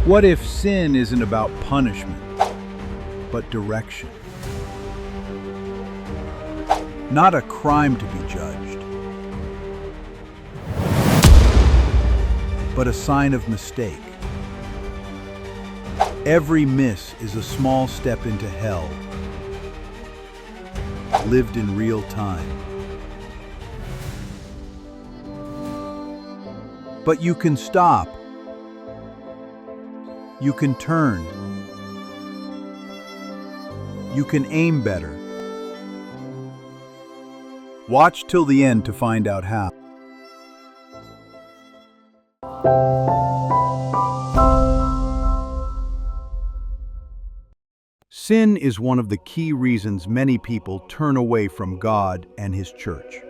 What if sin isn't about punishment, but direction? Not a crime to be judged, but a sign of mistake. Every miss is a small step into hell, lived in real time. But you can stop. You can turn. You can aim better. Watch till the end to find out how. Sin is one of the key reasons many people turn away from God and His church.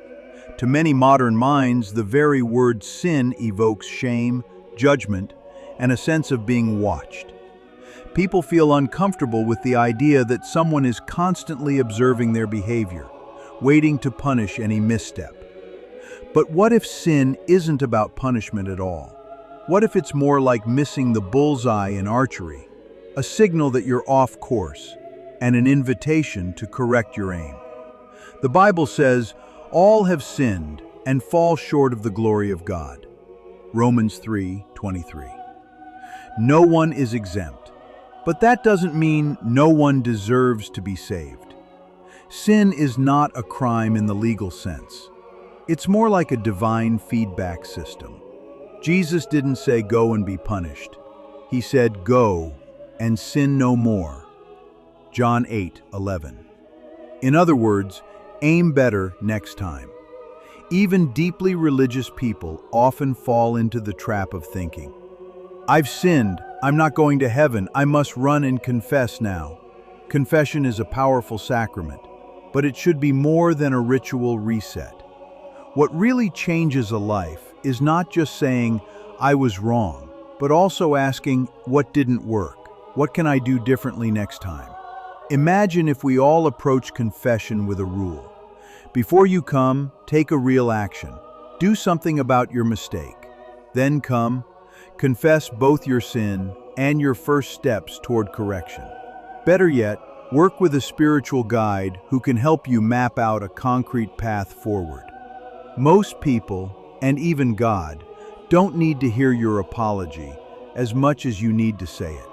To many modern minds, the very word sin evokes shame, judgment, and a sense of being watched. People feel uncomfortable with the idea that someone is constantly observing their behavior, waiting to punish any misstep. But what if sin isn't about punishment at all? What if it's more like missing the bullseye in archery, a signal that you're off course, and an invitation to correct your aim? The Bible says, "All have sinned and fall short of the glory of God." Romans 3:23. No one is exempt, but that doesn't mean no one deserves to be saved. Sin is not a crime in the legal sense. It's more like a divine feedback system. Jesus didn't say go and be punished. He said go and sin no more. John 8:11. In other words, aim better next time. Even deeply religious people often fall into the trap of thinking, "I've sinned, I'm not going to heaven, I must run and confess now." Confession is a powerful sacrament, but it should be more than a ritual reset. What really changes a life is not just saying, "I was wrong," but also asking, "What didn't work? What can I do differently next time?" Imagine if we all approach confession with a rule. Before you come, take a real action. Do something about your mistake. Then come, confess both your sin and your first steps toward correction. Better yet, work with a spiritual guide who can help you map out a concrete path forward. Most people, and even God, don't need to hear your apology as much as you need to say it.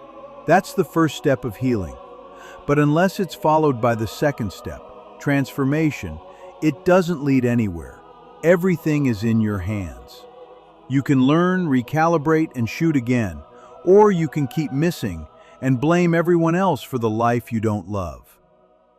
That's the first step of healing. But unless it's followed by the second step, transformation, it doesn't lead anywhere. Everything is in your hands. You can learn, recalibrate, and shoot again, or you can keep missing and blame everyone else for the life you don't love.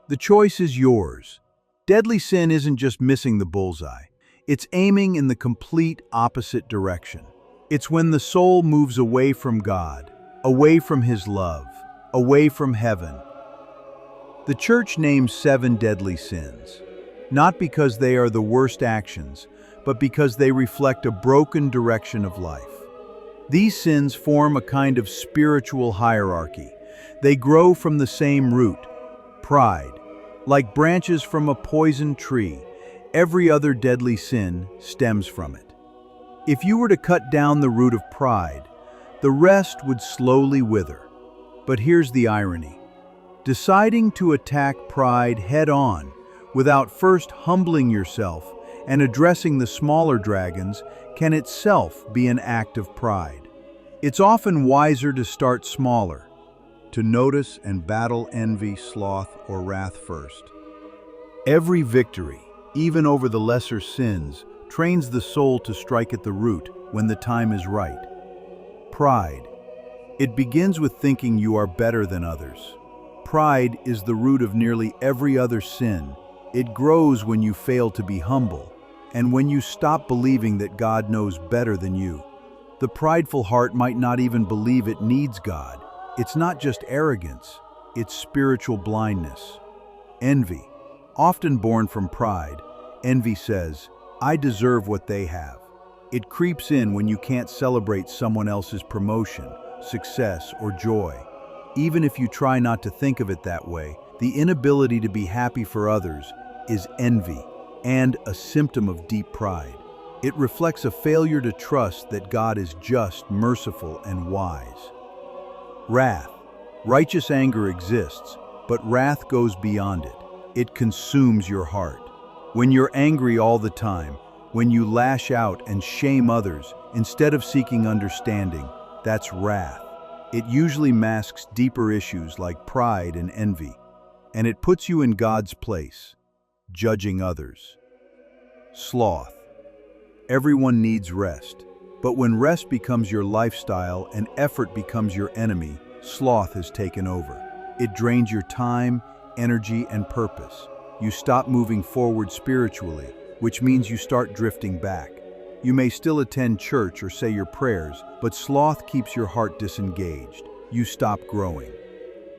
The choice is yours. Deadly sin isn't just missing the bullseye. It's aiming in the complete opposite direction. It's when the soul moves away from God, away from His love, away from heaven. The Church names 7 deadly sins, not because they are the worst actions, but because they reflect a broken direction of life. These sins form a kind of spiritual hierarchy. They grow from the same root, pride. Like branches from a poisoned tree, every other deadly sin stems from it. If you were to cut down the root of pride, the rest would slowly wither. But here's the irony. Deciding to attack pride head-on, without first humbling yourself and addressing the smaller dragons, can itself be an act of pride. It's often wiser to start smaller, to notice and battle envy, sloth, or wrath first. Every victory, even over the lesser sins, trains the soul to strike at the root when the time is right. Pride. It begins with thinking you are better than others. Pride is the root of nearly every other sin. It grows when you fail to be humble, and when you stop believing that God knows better than you. The prideful heart might not even believe it needs God. It's not just arrogance, it's spiritual blindness. Envy. Often born from pride, envy says, "I deserve what they have." It creeps in when you can't celebrate someone else's promotion, success, or joy. Even if you try not to think of it that way, the inability to be happy for others is envy and a symptom of deep pride. It reflects a failure to trust that God is just, merciful, and wise. Wrath. Righteous anger exists, but wrath goes beyond it. It consumes your heart. When you're angry all the time, when you lash out and shame others instead of seeking understanding, that's wrath. It usually masks deeper issues like pride and envy, and it puts you in God's place, judging others. Sloth. Everyone needs rest, but when rest becomes your lifestyle and effort becomes your enemy, sloth has taken over. It drains your time, energy, and purpose. You stop moving forward spiritually, which means you start drifting back. You may still attend church or say your prayers, but sloth keeps your heart disengaged. You stop growing.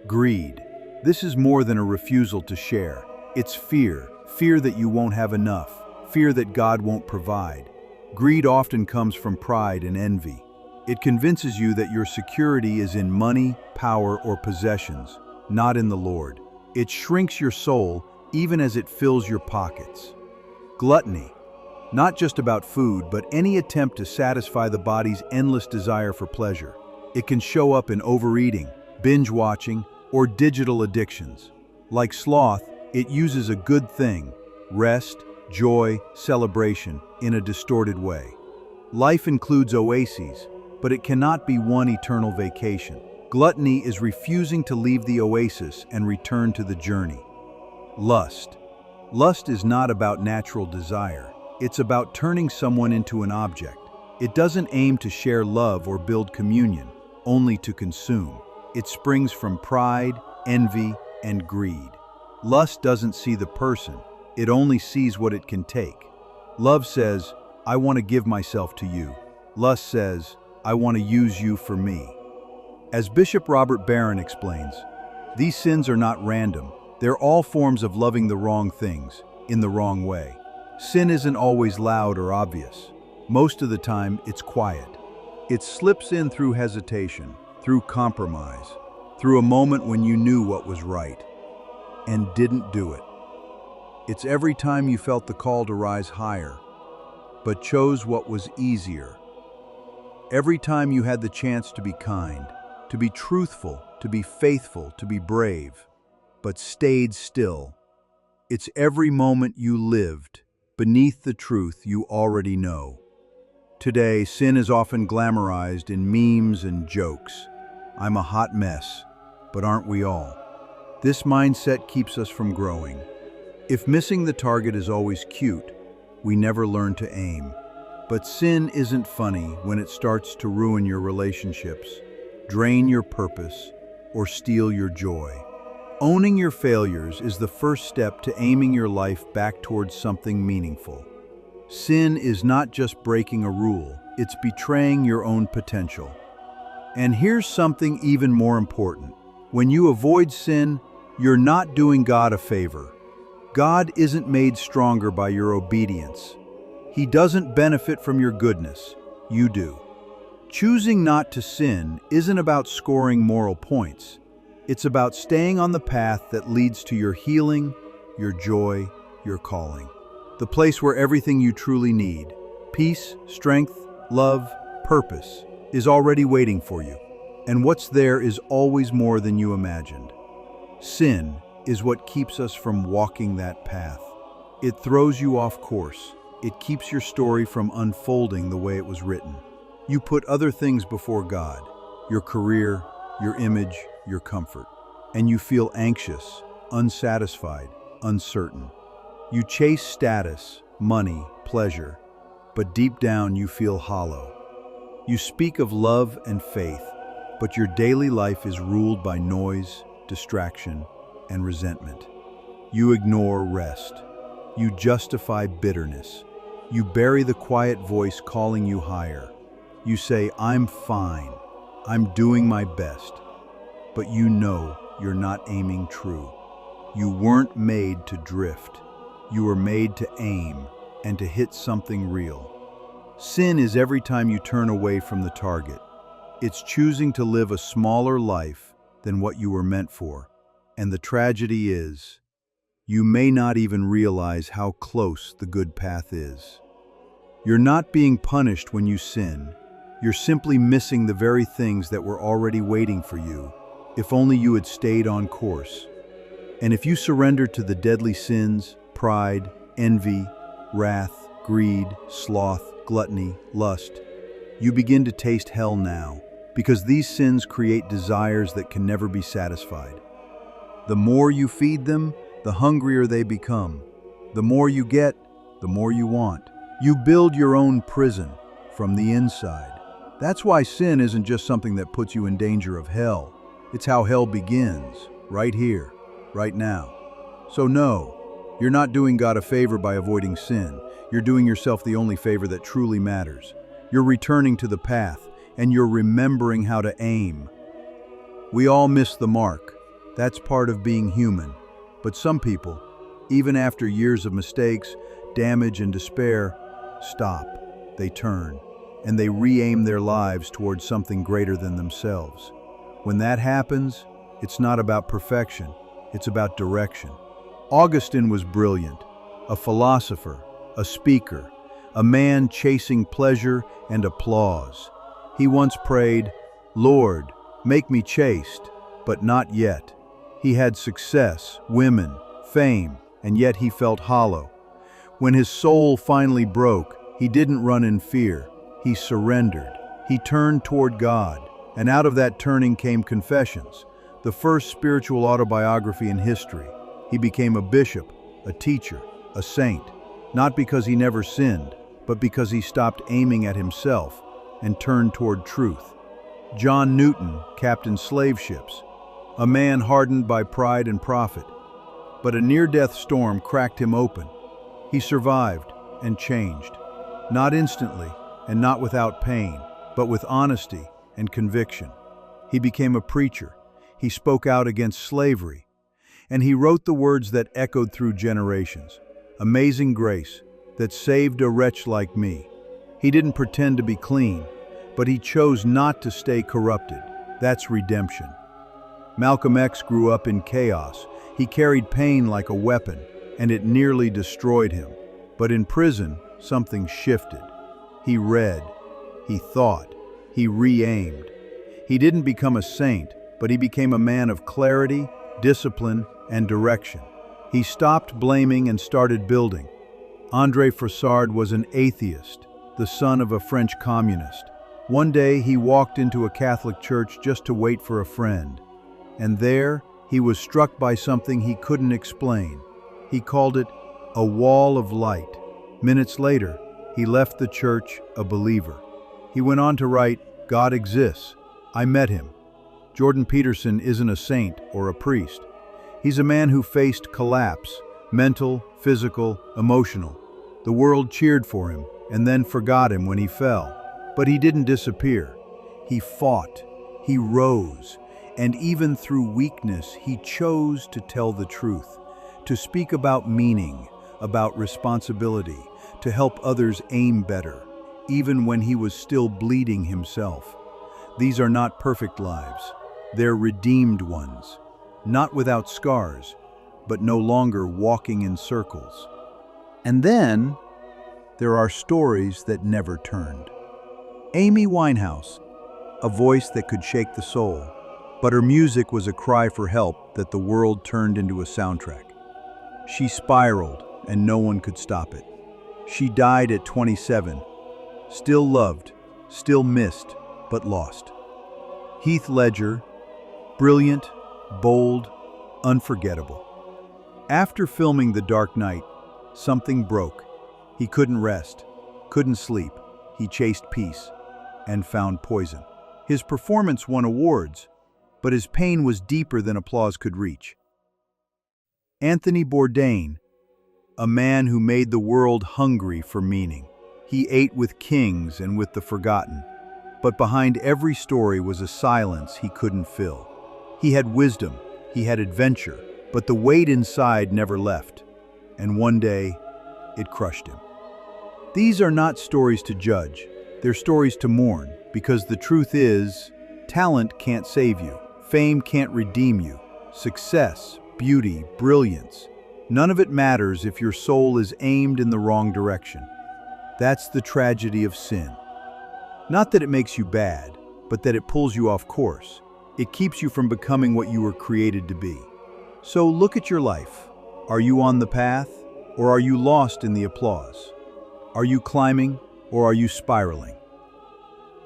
Greed. This is more than a refusal to share. It's fear. Fear that you won't have enough. Fear that God won't provide. Greed often comes from pride and envy. It convinces you that your security is in money, power, or possessions, not in the Lord. It shrinks your soul even as it fills your pockets. Gluttony. Not just about food, but any attempt to satisfy the body's endless desire for pleasure. It can show up in overeating, binge watching, or digital addictions. Like sloth, it uses a good thing, rest, joy, celebration, in a distorted way. Life includes oases, but it cannot be one eternal vacation. Gluttony is refusing to leave the oasis and return to the journey. Lust. Lust is not about natural desire. It's about turning someone into an object. It doesn't aim to share love or build communion, only to consume. It springs from pride, envy, and greed. Lust doesn't see the person. It only sees what it can take. Love says, I want to give myself to you. Lust says, I want to use you for me. As Bishop Robert Barron explains, these sins are not random. They're all forms of loving the wrong things, in the wrong way. Sin isn't always loud or obvious. Most of the time, it's quiet. It slips in through hesitation, through compromise, through a moment when you knew what was right, and didn't do it. It's every time you felt the call to rise higher, but chose what was easier. Every time you had the chance to be kind, to be truthful, to be faithful, to be brave, but stayed still. It's every moment you lived beneath the truth you already know. Today, sin is often glamorized in memes and jokes. I'm a hot mess, but aren't we all? This mindset keeps us from growing. If missing the target is always cute, we never learn to aim. But sin isn't funny when it starts to ruin your relationships, drain your purpose, or steal your joy. Owning your failures is the first step to aiming your life back towards something meaningful. Sin is not just breaking a rule, it's betraying your own potential. And here's something even more important. When you avoid sin, you're not doing God a favor. God isn't made stronger by your obedience. He doesn't benefit from your goodness. You do. Choosing not to sin isn't about scoring moral points. It's about staying on the path that leads to your healing, your joy, your calling. The place where everything you truly need, peace, strength, love, purpose, is already waiting for you. And what's there is always more than you imagined. Sin is what keeps us from walking that path. It throws you off course. It keeps your story from unfolding the way it was written. You put other things before God, your career, your image, your comfort, and you feel anxious, unsatisfied, uncertain. You chase status, money, pleasure, but deep down you feel hollow. You speak of love and faith, but your daily life is ruled by noise, distraction, and resentment. You ignore rest. You justify bitterness. You bury the quiet voice calling you higher. You say, I'm fine. I'm doing my best. But you know you're not aiming true. You weren't made to drift. You were made to aim and to hit something real. Sin is every time you turn away from the target. It's choosing to live a smaller life than what you were meant for. And the tragedy is, you may not even realize how close the good path is. You're not being punished when you sin. You're simply missing the very things that were already waiting for you, if only you had stayed on course. And if you surrender to the deadly sins, pride, envy, wrath, greed, sloth, gluttony, lust, you begin to taste hell now, because these sins create desires that can never be satisfied. The more you feed them, the hungrier they become. The more you get, the more you want. You build your own prison from the inside. That's why sin isn't just something that puts you in danger of hell. It's how hell begins, right here, right now. So no, you're not doing God a favor by avoiding sin. You're doing yourself the only favor that truly matters. You're returning to the path, and you're remembering how to aim. We all miss the mark. That's part of being human. But some people, even after years of mistakes, damage, and despair, stop. They turn, and they re-aim their lives towards something greater than themselves. When that happens, it's not about perfection, it's about direction. Augustine was brilliant, a philosopher, a speaker, a man chasing pleasure and applause. He once prayed, "Lord, make me chaste, but not yet." He had success, women, fame, and yet he felt hollow. When his soul finally broke, he didn't run in fear. He surrendered. He turned toward God, and out of that turning came Confessions, the first spiritual autobiography in history. He became a bishop, a teacher, a saint, not because he never sinned, but because he stopped aiming at himself and turned toward truth. John Newton captained slave ships, a man hardened by pride and profit. But a near-death storm cracked him open. He survived and changed, not instantly and not without pain, but with honesty and conviction. He became a preacher. He spoke out against slavery, and he wrote the words that echoed through generations. Amazing grace that saved a wretch like me. He didn't pretend to be clean, but he chose not to stay corrupted. That's redemption. Malcolm X grew up in chaos. He carried pain like a weapon, and it nearly destroyed him. But in prison, something shifted. He read, he thought, he re-aimed. He didn't become a saint, but he became a man of clarity, discipline, and direction. He stopped blaming and started building. André Frossard was an atheist, the son of a French communist. One day he walked into a Catholic church just to wait for a friend. And there, he was struck by something he couldn't explain. He called it a wall of light. Minutes later, he left the church a believer. He went on to write, "God exists. I met him." Jordan Peterson isn't a saint or a priest. He's a man who faced collapse, mental, physical, emotional. The world cheered for him and then forgot him when he fell. But he didn't disappear. He fought. He rose. And even through weakness, he chose to tell the truth, to speak about meaning, about responsibility, to help others aim better, even when he was still bleeding himself. These are not perfect lives. They're redeemed ones, not without scars, but no longer walking in circles. And then, there are stories that never turned. Amy Winehouse, a voice that could shake the soul, but her music was a cry for help that the world turned into a soundtrack. She spiraled, and no one could stop it. She died at 27, still loved, still missed, but lost. Heath Ledger, brilliant, bold, unforgettable. After filming The Dark Knight, something broke. He couldn't rest, couldn't sleep. He chased peace and found poison. His performance won awards, but his pain was deeper than applause could reach. Anthony Bourdain, a man who made the world hungry for meaning. He ate with kings and with the forgotten, but behind every story was a silence he couldn't fill. He had wisdom, he had adventure, but the weight inside never left, and one day, it crushed him. These are not stories to judge, they're stories to mourn, because the truth is, talent can't save you. Fame can't redeem you. Success, beauty, brilliance. None of it matters if your soul is aimed in the wrong direction. That's the tragedy of sin. Not that it makes you bad, but that it pulls you off course. It keeps you from becoming what you were created to be. So look at your life. Are you on the path, or are you lost in the applause? Are you climbing, or are you spiraling?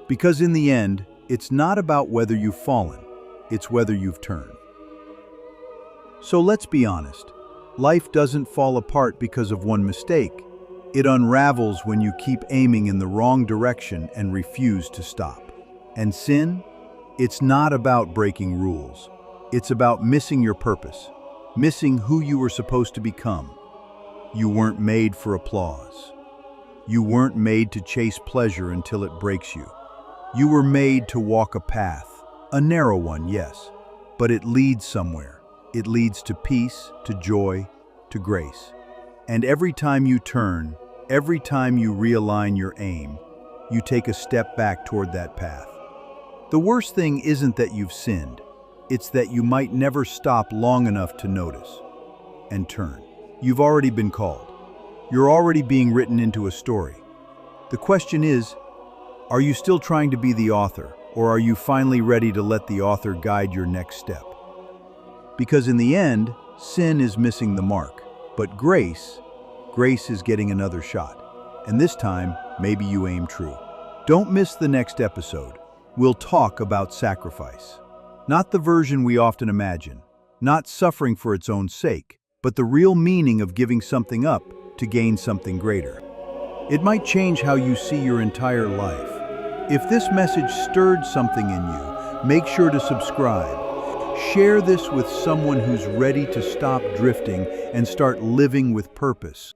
Because in the end, it's not about whether you've fallen, it's whether you've turned. So let's be honest. Life doesn't fall apart because of one mistake. It unravels when you keep aiming in the wrong direction and refuse to stop. And sin? It's not about breaking rules. It's about missing your purpose, missing who you were supposed to become. You weren't made for applause. You weren't made to chase pleasure until it breaks you. You were made to walk a path, a narrow one, yes, but it leads somewhere. It leads to peace, to joy, to grace. And every time you turn, every time you realign your aim, you take a step back toward that path. The worst thing isn't that you've sinned. It's that you might never stop long enough to notice and turn. You've already been called. You're already being written into a story. The question is, are you still trying to be the author, or are you finally ready to let the author guide your next step? Because in the end, sin is missing the mark, but grace is getting another shot. And this time, maybe you aim true. Don't miss the next episode. We'll talk about sacrifice. Not the version we often imagine, not suffering for its own sake, but the real meaning of giving something up to gain something greater. It might change how you see your entire life. If this message stirred something in you, make sure to subscribe. Share this with someone who's ready to stop drifting and start living with purpose.